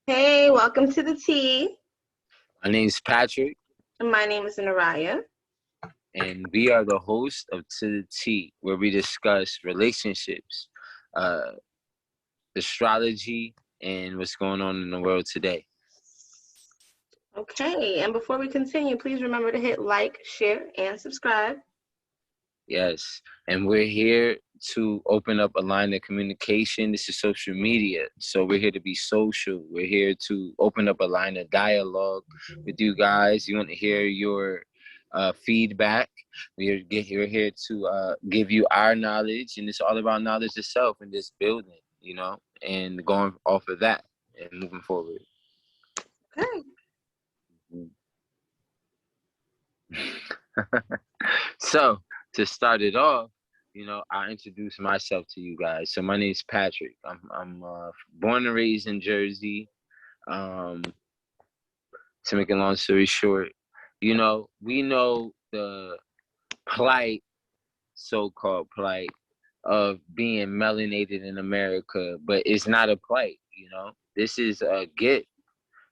Hey, welcome to the tea. My name's Patrick, My name is Naraya. and we are the host of To the T, where we discuss relationships, uh, astrology, and what's going on in the world today. Okay, and before we continue, please remember to hit like, share, and subscribe. Yes, and we're here to open up a line of communication. This is social media, so we're here to be social. We're here to open up a line of dialogue with you guys. You want to hear your feedback. We're here to give you our knowledge, and it's all about knowledge itself and just building, and going off of that and moving forward. Okay. So to start it off, I introduce myself to you guys. So my name is Patrick. I'm born and raised in Jersey. Um, to make a long story short, we know the plight, so-called plight, of being melanated in America, but it's not a plight. This is a gift,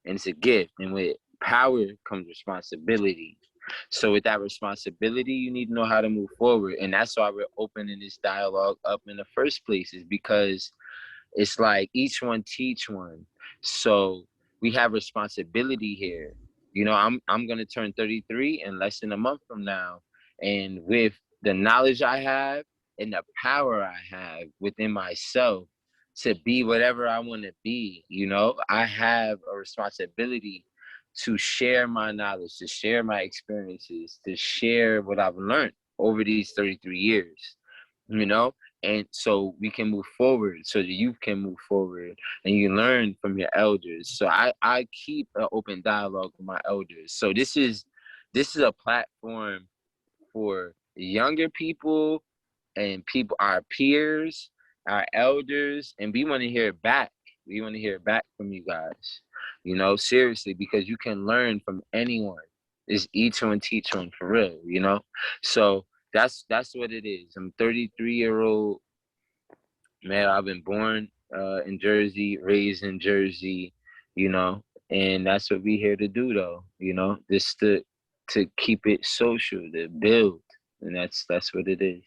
and it's a gift, and with power comes responsibility. So with that responsibility, you need to know how to move forward. And that's why we're opening this dialogue up in the first place, is because it's like each one teach one. So we have responsibility here. I'm gonna turn 33 in less than a month from now. And with the knowledge I have and the power I have within myself to be whatever I want to be, I have a responsibility to share my knowledge, to share my experiences, to share what I've learned over these 33 years, and so we can move forward, so the youth can move forward, and you learn from your elders. So I keep an open dialogue with my elders. So this is a platform for younger people and people, our peers, our elders, and we want to hear it back. We want to hear it back from you guys, seriously, because you can learn from anyone. It's each one teach one for real, So that's what it is. I'm 33-year-old man. I've been born in Jersey, raised in Jersey, and that's what we here to do, though. Just to keep it social, to build, and that's what it is.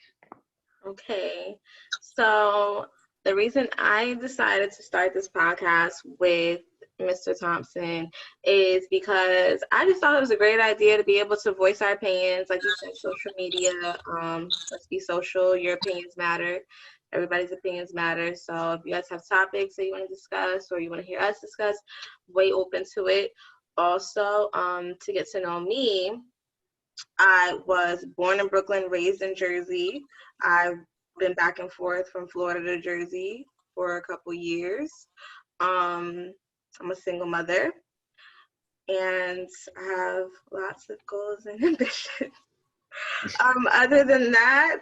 Okay. So the reason I decided to start this podcast with Mr. Thompson is because I just thought it was a great idea to be able to voice our opinions. Like you said, social media, let's be social. Your opinions matter. Everybody's opinions matter. So if you guys have topics that you want to discuss or you want to hear us discuss, way open to it. Also, to get to know me, I was born in Brooklyn, raised in Jersey. I've been back and forth from Florida to Jersey for a couple years. I'm a single mother, and I have lots of goals and ambitions. Other than that,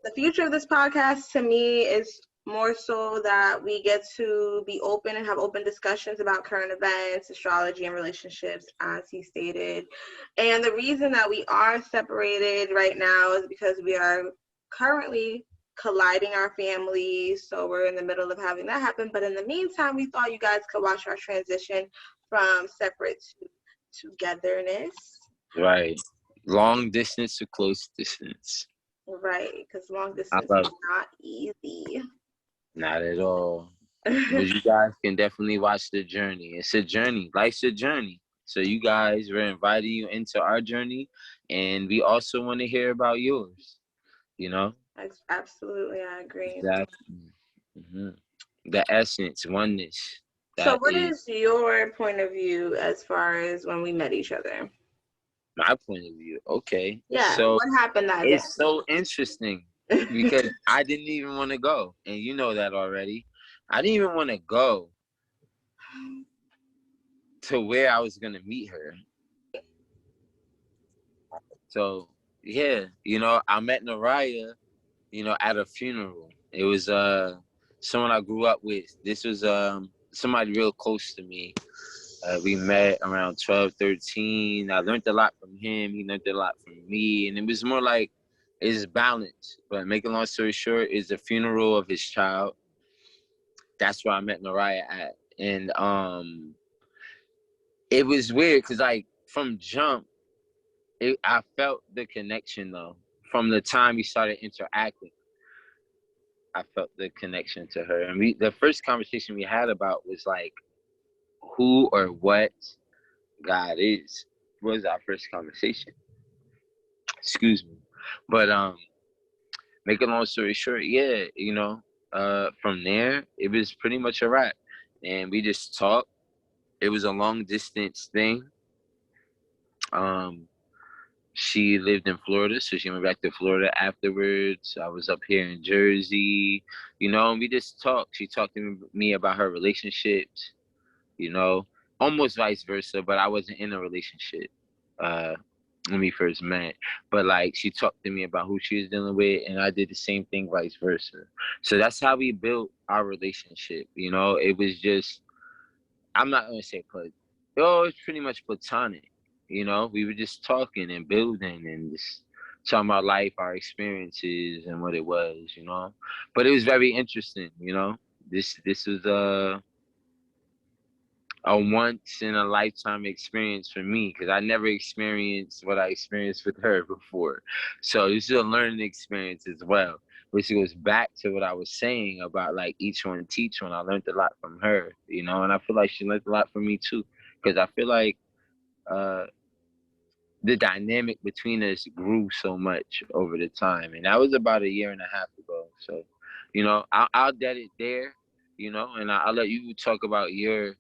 the future of this podcast to me is more so that we get to be open and have open discussions about current events, astrology, and relationships, as he stated. And the reason that we are separated right now is because we are currently colliding our families. So we're in the middle of having that happen. But in the meantime, we thought you guys could watch our transition from separate to togetherness. Right. Long distance to close distance. Right, because long I distance love is it. not easy. Not at all. But you guys can definitely watch the journey. It's a journey. Life's a journey. So you guys, we're inviting you into our journey, and we also want to hear about yours. You know, Absolutely, I agree. exactly. hmm The essence, oneness. So That what is is your point of view as far as when we met each other? my point of view. Okay, Yeah, so what happened that day? it's so interesting because I didn't even want to go, and you know that already. I didn't even want to go to where I was gonna meet her. So yeah, I met Naraya, at a funeral. It was someone I grew up with. This was somebody real close to me. We met around 12, 13. I learned a lot from him. He learned a lot from me. And it was more like it's balance. But make a long story short, it's the funeral of his child. That's where I met Mariah at. And it was weird because like from jump, I felt the connection though. From the time we started interacting, I felt the connection to her. And the first conversation we had about was like who or what God is was our first conversation. Excuse me. But make a long story short, yeah, from there it was pretty much a wrap. And we just talked. It was a long distance thing. Um She lived in Florida, so she went back to Florida afterwards. I was up here in Jersey, and we just talked. She talked to me about her relationships, you know, almost vice versa, but I wasn't in a relationship uh, when we first met. But like, she talked to me about who she was dealing with, and I did the same thing, vice versa. So that's how we built our relationship. It was just, I'm not gonna say it's pretty much platonic. We were just talking and building and just talking about life, our experiences, and what it was. But it was very interesting. This was a once in a lifetime experience for me because I never experienced what I experienced with her before. So this is a learning experience as well, which goes back to what I was saying about like each one teach one. I learned a lot from her, and I feel like she learned a lot from me too, because I feel like uh, the dynamic between us grew so much over the time, and that was about a year and a half ago. So, I'll dead it there, and I'll let you talk about your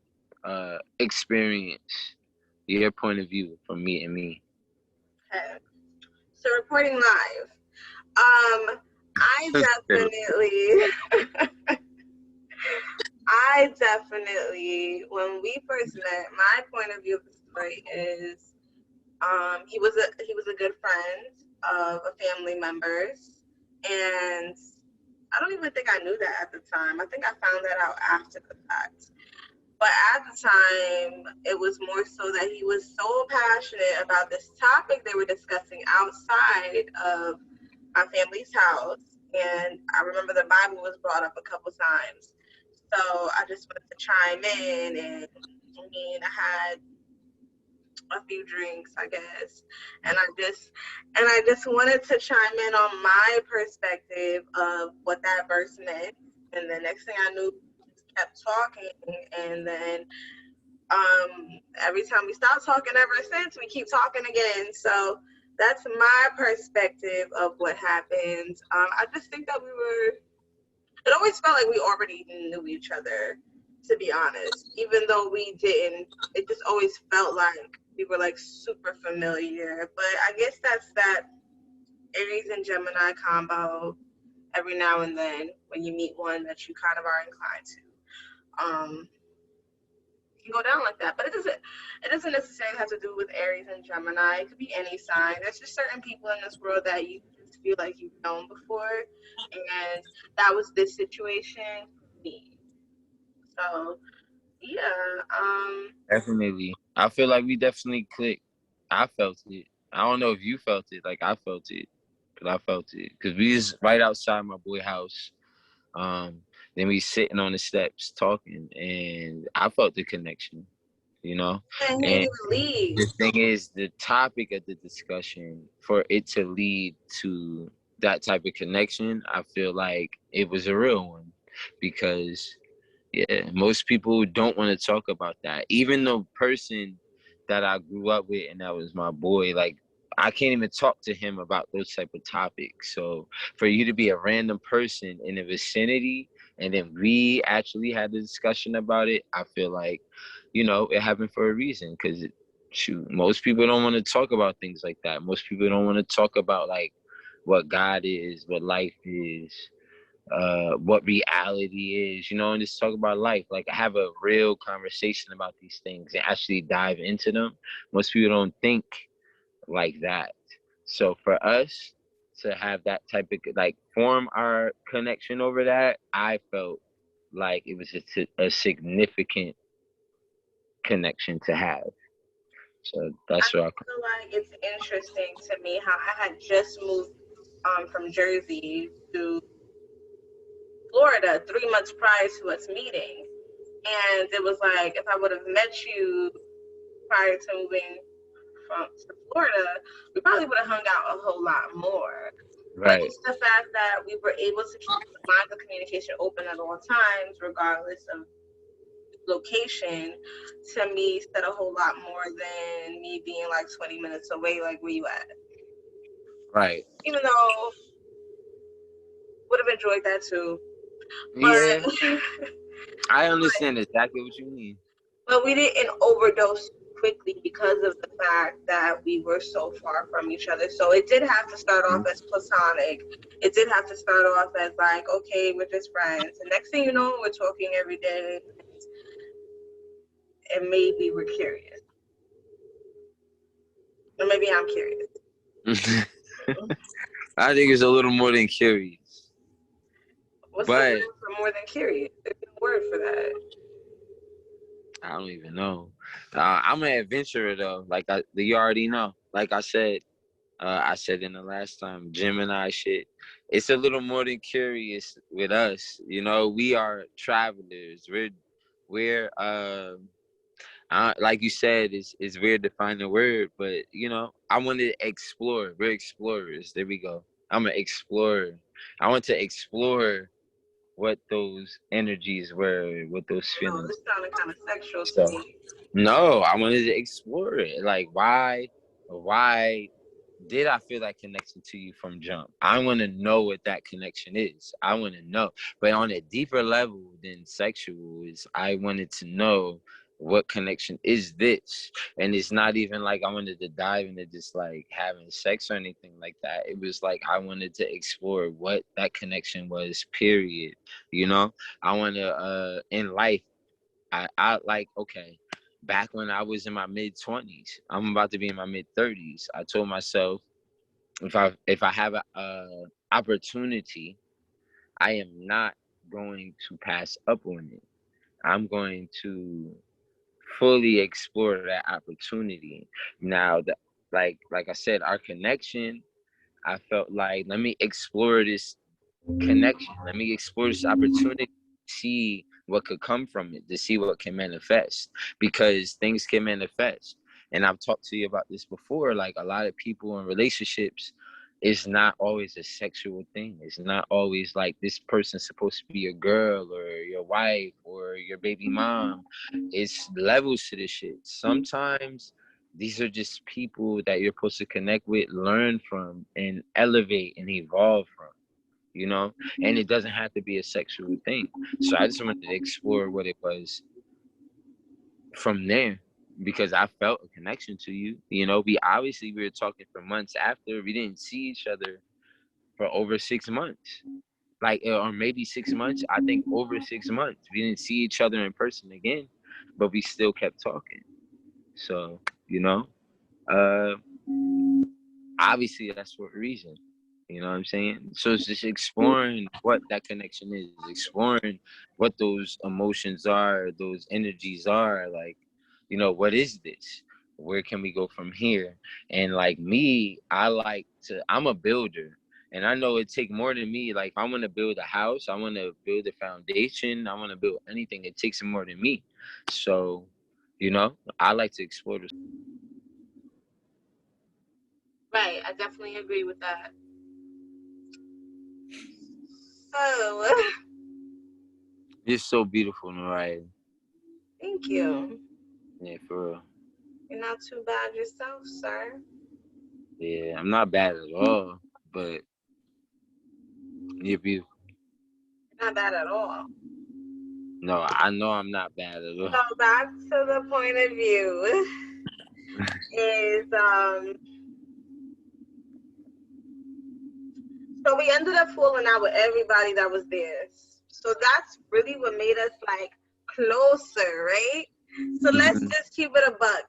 experience, your point of view from meeting me. Okay. So reporting live. I definitely, when we first met, my point of view of the story is, he was a good friend of a family member's, and I don't even think I knew that at the time. I think I found that out after the fact. But at the time, it was more so that he was so passionate about this topic they were discussing outside of my family's house. And I remember the Bible was brought up a couple times. So I just wanted to chime in, and I had a few drinks, I guess, and I just wanted to chime in on my perspective of what that verse meant. And the next thing I knew, we just kept talking, and then every time we stop talking ever since, we keep talking again. So that's my perspective of what happened. I just think that it always felt like we already knew each other, to be honest. Even though we didn't, it just always felt like we were like super familiar. But I guess that's that Aries and Gemini combo every now and then when you meet one that you kind of are inclined to. Can go down like that. But it doesn't necessarily have to do with Aries and Gemini. It could be any sign. There's just certain people in this world that you just feel like you've known before, and that was this situation for me. So yeah, Definitely, I feel like we definitely clicked. I felt it. I don't know if you felt it, like I felt it, but I felt it because we was right outside my boy house. Um, then we sitting on the steps talking, and I felt the connection. You know, and he didn't and even leave. the thing is, the topic of the discussion for it to lead to that type of connection, I feel like it was a real one because yeah, most people don't want to talk about that. Even the person that I grew up with and that was my boy, like I can't even talk to him about those type of topics. So for you to be a random person in the vicinity and then we actually had the discussion about it, I feel like, it happened for a reason because shoot, most people don't want to talk about things like that. Most people don't want to talk about like what God is, what life is, what reality is, and just talk about life. Like have a real conversation about these things and actually dive into them. Most people don't think like that. So for us to have that type of like form our connection over that, I felt like it was a significant connection to have. So I that's what I. feel like it's interesting to me how I had just moved from Jersey to Florida Florida 3 months prior to us meeting. And it was like, if I would have met you prior to moving to Florida, we probably would have hung out a whole lot more. But Right. just the fact that we were able to keep the lines of communication open at all times, regardless of location, to me said a whole lot more than me being like 20 minutes away, like where you at. Right. Even though would have enjoyed that too. Yeah, But I understand exactly what you mean. but we didn't overdose quickly because of the fact that we were so far from each other. So it did have to start off as platonic. It did have to start off as like, okay, we're just friends. And next thing you know, we're talking every day, and maybe we're curious. Or maybe I'm curious. I think it's a little more than curious, What's the but word for more than curious? There's no word for that. I don't even know. I'm an adventurer though, you already know. Like I said in the last time, Gemini shit. It's a little more than curious with us. You know, we are travelers. We're like you said, it's weird to find the word, but you know, I want to explore. We're explorers. There we go. I'm an explorer. I want to explore what those energies were, what those No, feelings. this sounded kind of sexual to So me. no, I wanted to explore it. Like why did I feel that connection to you from jump? I want to know what that connection is. I want to know. But on a deeper level than sexual is I wanted to know what connection is this. And it's not even like I wanted to dive into just like having sex or anything like that. It was like I wanted to explore what that connection was, period. You know? I wanna in life I like, okay, back when I was in my mid-20s, I'm about to be in my mid-30s. I told myself if I have a opportunity, I am not going to pass up on it. I'm going to fully explore that opportunity. Now, like I said, our connection, I felt like let me explore this connection. Let me explore this opportunity, see what could come from it, to see what can manifest. Because things can manifest. And I've talked to you about this before. Like a lot of people in relationships, it's not always a sexual thing. It's not always like this person's supposed to be your girl or your wife or your baby mom. It's levels to this shit. Sometimes these are just people that you're supposed to connect with, learn from, and elevate and evolve from, you know, and it doesn't have to be a sexual thing. So I just wanted to explore what it was from there because I felt a connection to you. You know, we were talking for months after. We didn't see each other for over 6 months. Like or maybe 6 months. I think over 6 months. We didn't see each other in person again, but we still kept talking. So, you know, uh obviously that's for a reason. You know what I'm saying? So it's just exploring what that connection is, exploring what those emotions are, those energies are. Like, you know, what is this? Where can we go from here? And like me, I'm a builder. And I know it take more than me. Like if I want to build a house, I want to build a foundation, I want to build anything, it takes more than me. So, you know, I like to explore this. Right, I definitely agree with that. So, It's so beautiful, Mariah. thank you. Yeah, for real. You're not too bad yourself, sir. Yeah, I'm not bad at all, but you're beautiful. You're not bad at all. No, I know I'm not bad at all. So back to the point of view is so we ended up falling out with everybody that was there. So that's really what made us like closer, right? So let's just keep it a buck.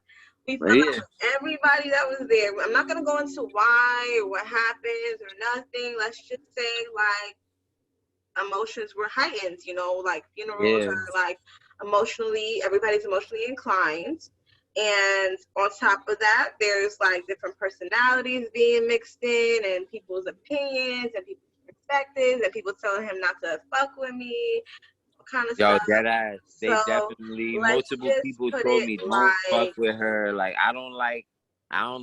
We fell out Yeah, with everybody that was there. I'm not gonna go into why or what happens or nothing. Let's just say like emotions were heightened, you know, like funerals yeah, are like everybody's emotionally inclined. And on top of that, there's like different personalities being mixed in and people's opinions and people's perspectives and people telling him not to fuck with me, kind of Yo, stuff. dead ass. They So definitely, let's multiple just people put told it me don't fuck like, with her. Like I don't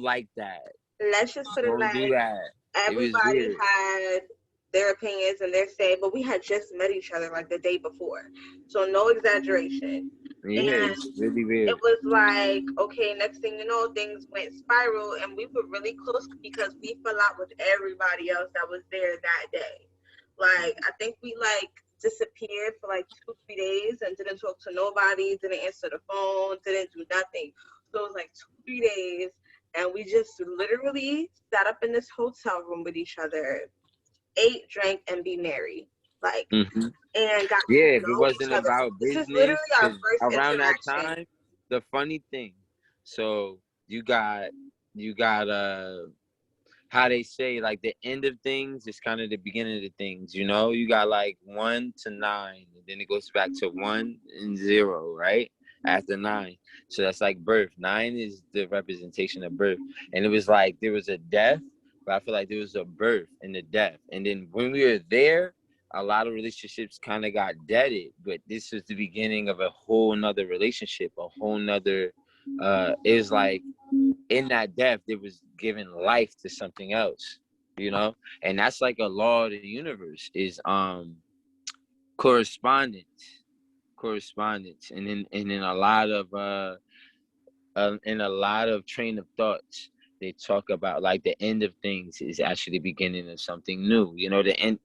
like that. let's just put it Don't do like that. It was everybody weird. had their opinions and their say, but we had just met each other like the day before. So no exaggeration. Yeah, And it's really it weird. was like, okay, next thing you know, things went spiral and we were really close because we fell out with everybody else that was there that day. Like, I think we like disappeared for like 2-3 days and didn't talk to nobody, didn't answer the phone, didn't do nothing. So it was like 2-3 days and we just literally sat up in this hotel room with each other, ate, drank, and be merry. Like, Hmm. and got to Yeah, if it know each wasn't other. about This is business, literally our because first around that interaction. time, the funny thing, so you got how they say, like, the end of things is kind of the beginning of things, you know? You got like 1 to 9, and then it goes back to 1 and 0, right? After 9. So that's like birth. 9 is the representation of birth. And it was like there was a death, but I feel like there was a birth and a death. And then when we were there, a lot of relationships kind of got deaded, but this was the beginning of a whole nother relationship, a whole nother it was like in that death, there was giving life to something else, you know? And that's like a law of the universe is correspondence. Correspondence. And in a lot of in a lot of train of thoughts, they talk about like the end of things is actually the beginning of something new. You know, the end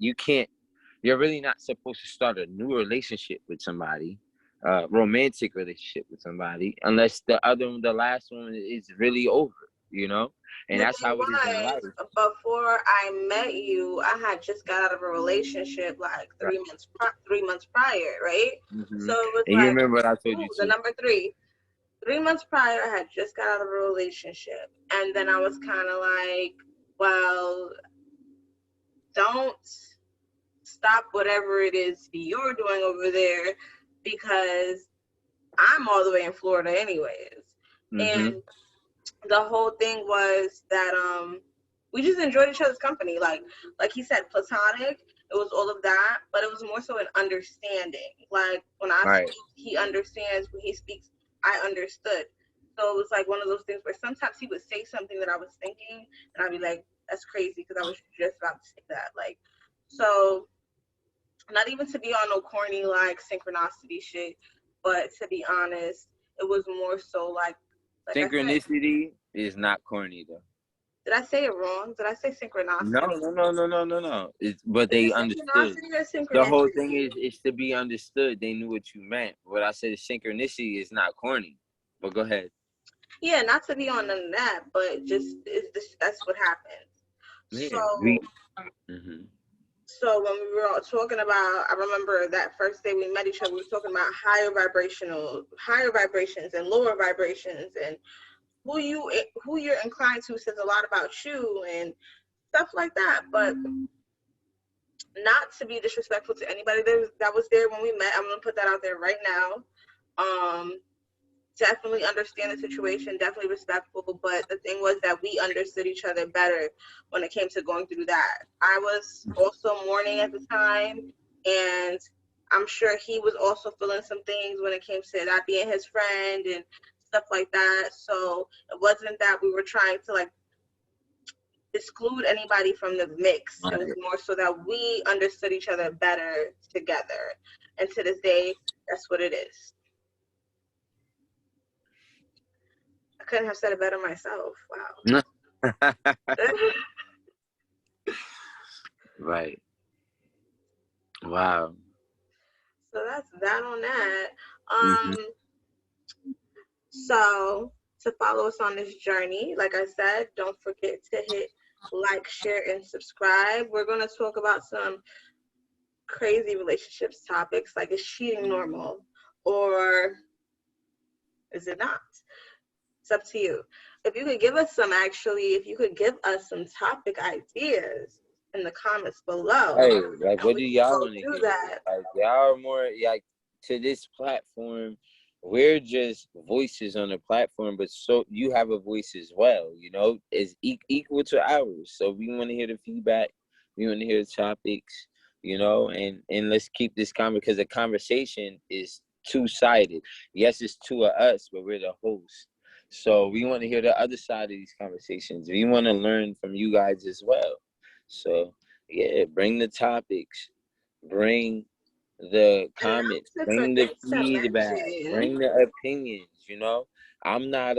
you're really not supposed to start a new relationship with somebody, romantic relationship with somebody, unless the last one is really over, you know? And The that's thing how it is in life. was, before I met you, I had just got out of a relationship like Right. 3 months prior, right? Hmm. So it was And you like, remember what I told ooh, you the too. number three. 3 months prior, I had just got out of a relationship, and then I was kind of like, well, don't stop whatever it is you're doing over there because I'm all the way in Florida anyways. Hmm. And the whole thing was that we just enjoyed each other's company. Like he said, platonic. It was all of that, but it was more so an understanding. Like when I Right. speak, he understands. When he speaks, I understood. So it was like one of those things where sometimes he would say something that I was thinking, and I'd be like, "That's crazy," because I was just about to say that. Like, so not even to be on no corny like synchronicity shit, but to be honest, it was more so like I said, Synchronicity is not corny though. did I say it wrong? Did I say No, synchronicity? no, no, no, no, no, no. It's but Is they it understood. synchronicity or The whole thing synchronicity? is to be understood. They knew what you meant. What I said, synchronicity is not corny. But go ahead. Yeah, not to be on none of that, but just that's what happened. Yeah, we. So Hmm. so when we were all talking about, I remember that first day we met each other, we were talking about higher vibrations and lower vibrations, and who you're inclined to says a lot about you and stuff like that. But not to be disrespectful to anybody that was there when we met. I'm gonna put that out there right now. Um, Definitely understand the situation, definitely respectful. But the thing was that we understood each other better when it came to going through that. I was also mourning at the time, and I'm sure he was also feeling some things when it came to that being his friend and stuff like that. So it wasn't that we were trying to like exclude anybody from the mix. It was more so that we understood each other better together. And to this day, that's what it is. I couldn't have said it better myself. Wow. Right. Wow. So that's that on that. Hmm. So to follow us on this journey, like I said, don't forget to hit like, share, and subscribe. We're going to talk about some crazy relationships topics like is cheating normal or is it not? It's up to you. If you could give us some topic ideas in the comments below, Hey, like, and what we do can y'all go want to through hear? that. Like, y'all are more like to this platform. We're just voices on the platform, but so you have a voice as well. You know, is equal to ours. So we want to hear the feedback. We want to hear the topics, you know, and let's keep this because the conversation is two-sided. Yes, it's two of us, but we're the hosts. So we want to hear the other side of these conversations. We want to learn from you guys as well. So yeah, bring the topics, bring the And comments, not to bring the forget to feedback, mention, bring the opinions, you know. I'm not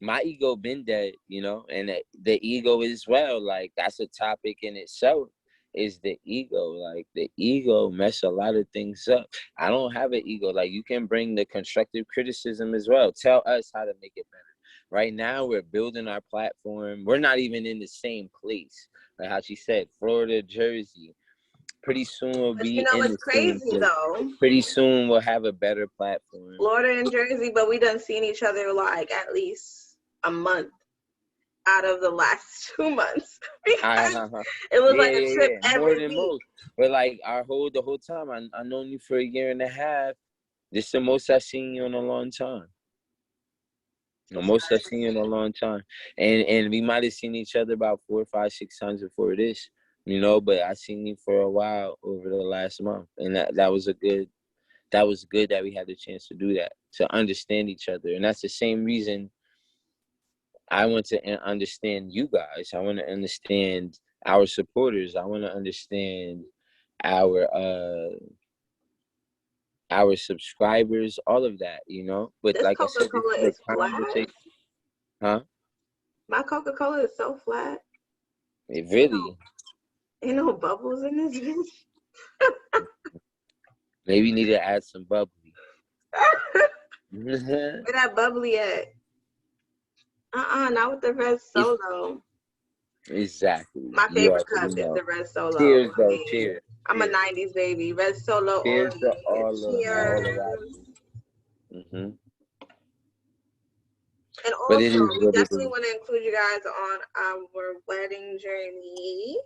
my ego been dead, you know, and the ego as well. Like that's a topic in itself, is the ego. Like the ego mess a lot of things up. I don't have an ego. Like you can bring the constructive criticism as well. Tell us how to make it better. Right now we're building our platform. We're not even in the same place. Like how she said, Florida, Jersey. Pretty soon we'll but you be know in it's the same crazy place. though. Pretty soon we'll have a better platform. Florida and Jersey, but we done seen each other like at least a month out of the last 2 months because it was like a trip More every than week. most. But like the whole time I known you for a year and a half. This is the most I've seen you in a long time. The most I've seen you in a long time. And we might have seen each other about 4, 5, 6 times before this, you know, but I seen you for a while over the last month. And that was good that we had the chance to do that, to understand each other. And that's the same reason I want to understand you guys. I want to understand our supporters. I want to understand our subscribers, all of that, you know. But This like I said, this Coca-Cola is is a flat. conversation, huh? My Coca-Cola is so flat. It really. Ain't no bubbles in this bitch. Maybe you need to add some bubbly. Where that bubbly at? Not with the red solo. Exactly. My You favorite cup already is know. the red solo. Cheers, though. Cheers. I'm a Cheers. 90s baby. Red solo Cheers to only. Cheers. all the rappers. Mm-hmm. And But it also, is we what it definitely is. want to include you guys on our wedding journey.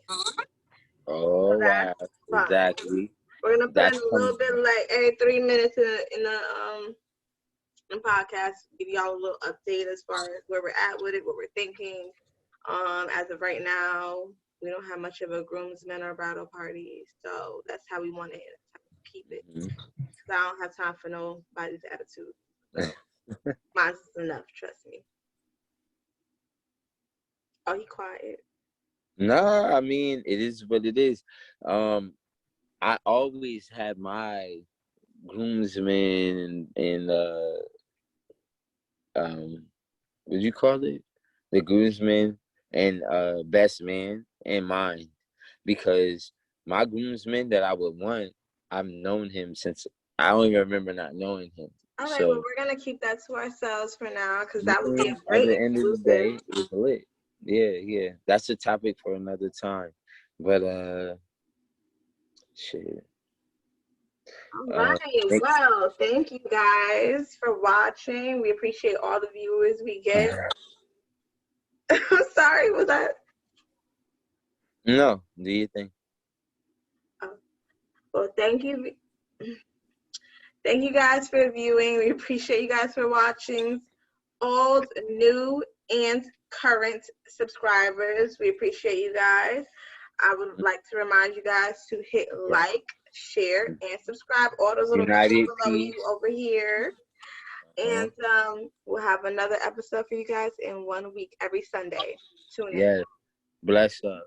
Oh, So that's wow. fun. Exactly. We're gonna put in That's a little coming. bit like every 3 minutes in the podcast, give y'all a little update as far as where we're at with it, what we're thinking. As of right now, we don't have much of a groomsmen or bridal party, so that's how we want to keep it. Mm-hmm. Cause I don't have time for nobody's attitude. So mine's is enough, trust me. Oh, he quiet. No, I mean, it is what it is. I always had my groomsmen and what do you call it? The groomsmen and best man in mind, because my groomsman that I would want, I've known him since I don't even remember not knowing him. All right, well, So we're gonna keep that to ourselves for now, because that would be yeah, a at great the end of the exclusive. day, it's lit. Yeah. That's a topic for another time. But shit. All right. Well, thank you guys for watching. We appreciate all the viewers we get. I'm sorry, was that? No, do you think? Oh, well, thank you. Thank you guys for viewing. We appreciate you guys for watching. Old, new, and current subscribers, we appreciate you guys. I would like to remind you guys to hit like, share, and subscribe. All those little United below Peace. you over here. And we'll have another episode for you guys in 1 week every Sunday. Tune in. Yes. Bless up.